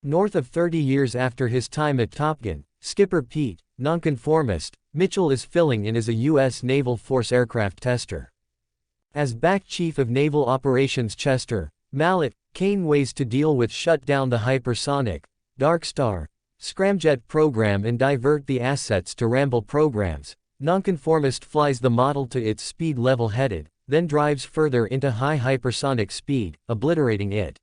North of 30 years after his time at Top Gun, Skipper Pete, nonconformist, Mitchell is filling in as a U.S. Naval Force aircraft tester. As back chief of Naval Operations Chester, Mallet, Kane ways to deal with shut down the hypersonic, Dark Star, scramjet program and divert the assets to Ramble programs. Nonconformist flies the model to its speed level-headed, then drives further into high hypersonic speed, obliterating it.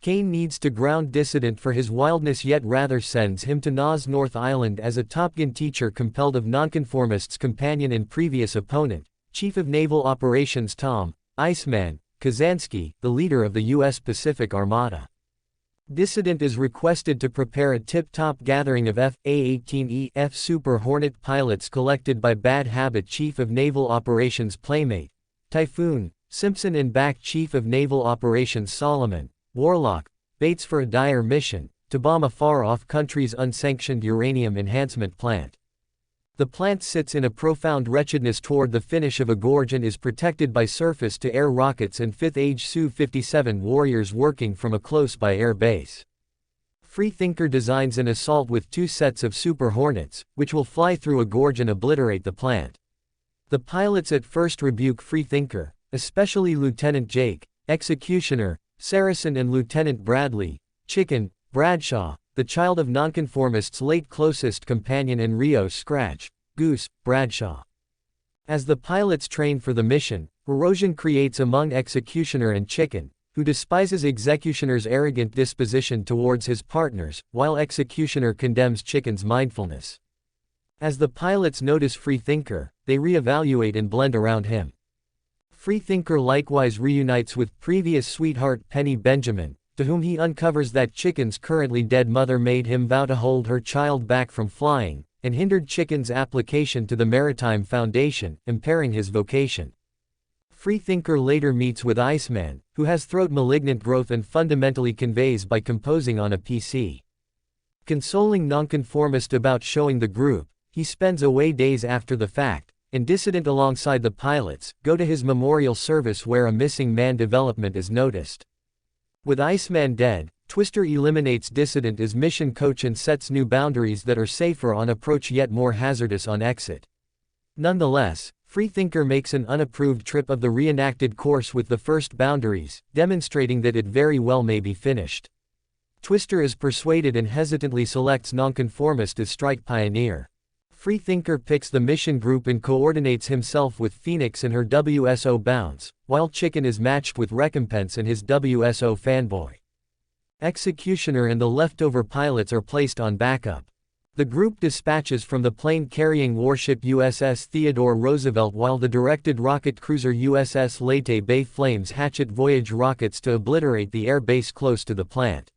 Kane needs to ground Dissident for his wildness, yet rather sends him to Nas North Island as a Top Gun teacher compelled of nonconformist's companion and previous opponent, Chief of Naval Operations Tom Iceman Kazansky, the leader of the U.S. Pacific Armada. Dissident is requested to prepare a tip-top gathering of F/A-18E F Super Hornet pilots collected by Bad Habit Chief of Naval Operations Playmate Typhoon Simpson and back Chief of Naval Operations Solomon Warlock Bates for a dire mission, to bomb a far-off country's unsanctioned uranium enhancement plant. The plant sits in a profound wretchedness toward the finish of a gorge and is protected by surface-to-air rockets and 5th Age Su-57 warriors working from a close-by air base. Freethinker designs an assault with 2 sets of Super Hornets, which will fly through a gorge and obliterate the plant. The pilots at first rebuke Freethinker, especially Lieutenant Jake, Executioner, Saracen and Lieutenant Bradley, Chicken, Bradshaw, the child of nonconformist's late closest companion and Rio Scratch, Goose, Bradshaw. As the pilots train for the mission, erosion creates among Executioner and Chicken, who despises Executioner's arrogant disposition towards his partners, while Executioner condemns Chicken's mindfulness. As the pilots notice Freethinker, they re-evaluate and blend around him. Freethinker likewise reunites with previous sweetheart Penny Benjamin, to whom he uncovers that Chicken's currently dead mother made him vow to hold her child back from flying, and hindered Chicken's application to the Maritime Foundation, impairing his vocation. Freethinker later meets with Iceman, who has throat malignant growth and fundamentally conveys by composing on a PC. Consoling nonconformist about showing the group, he spends away days after the fact, and Dissident alongside the pilots, go to his memorial service where a missing man development is noticed. With Iceman dead, Twister eliminates Dissident as mission coach and sets new boundaries that are safer on approach yet more hazardous on exit. Nonetheless, Freethinker makes an unapproved trip of the reenacted course with the first boundaries, demonstrating that it very well may be finished. Twister is persuaded and hesitantly selects nonconformist as strike pioneer. Freethinker picks the mission group and coordinates himself with Phoenix and her WSO bounds, while Chicken is matched with Recompense and his WSO fanboy. Executioner and the leftover pilots are placed on backup. The group dispatches from the plane-carrying warship USS Theodore Roosevelt while the directed rocket cruiser USS Leyte Bay flames hatchet Voyage rockets to obliterate the air base close to the plant.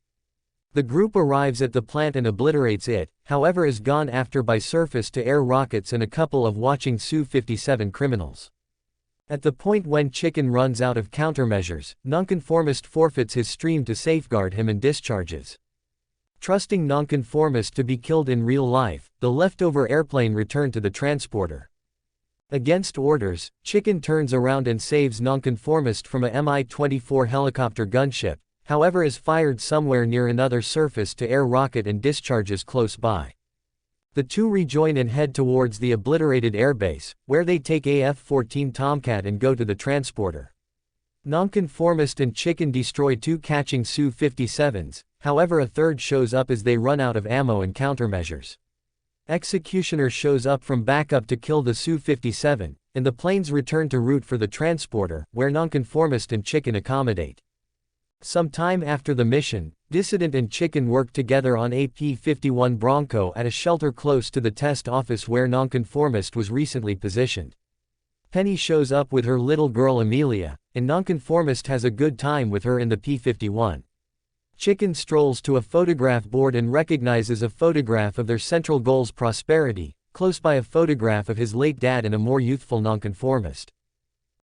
The group arrives at the plant and obliterates it, however is gone after by surface-to-air rockets and a couple of watching Su-57 criminals. At the point when Chicken runs out of countermeasures, nonconformist forfeits his stream to safeguard him and discharges. Trusting nonconformist to be killed in real life, the leftover airplane returned to the transporter. Against orders, Chicken turns around and saves nonconformist from a Mi-24 helicopter gunship, however is fired somewhere near another surface-to-air rocket and discharges close by. The two rejoin and head towards the obliterated airbase, where they take a F-14 Tomcat and go to the transporter. Nonconformist and Chicken destroy 2 catching Su-57s, however a third shows up as they run out of ammo and countermeasures. Executioner shows up from backup to kill the Su-57, and the planes return to route for the transporter, where nonconformist and Chicken accommodate. Some time after the mission, Dissident and Chicken work together on a P-51 Bronco at a shelter close to the test office where nonconformist was recently positioned. Penny shows up with her little girl Amelia, and nonconformist has a good time with her in the P-51. Chicken strolls to a photograph board and recognizes a photograph of their central goal's prosperity, close by a photograph of his late dad and a more youthful nonconformist.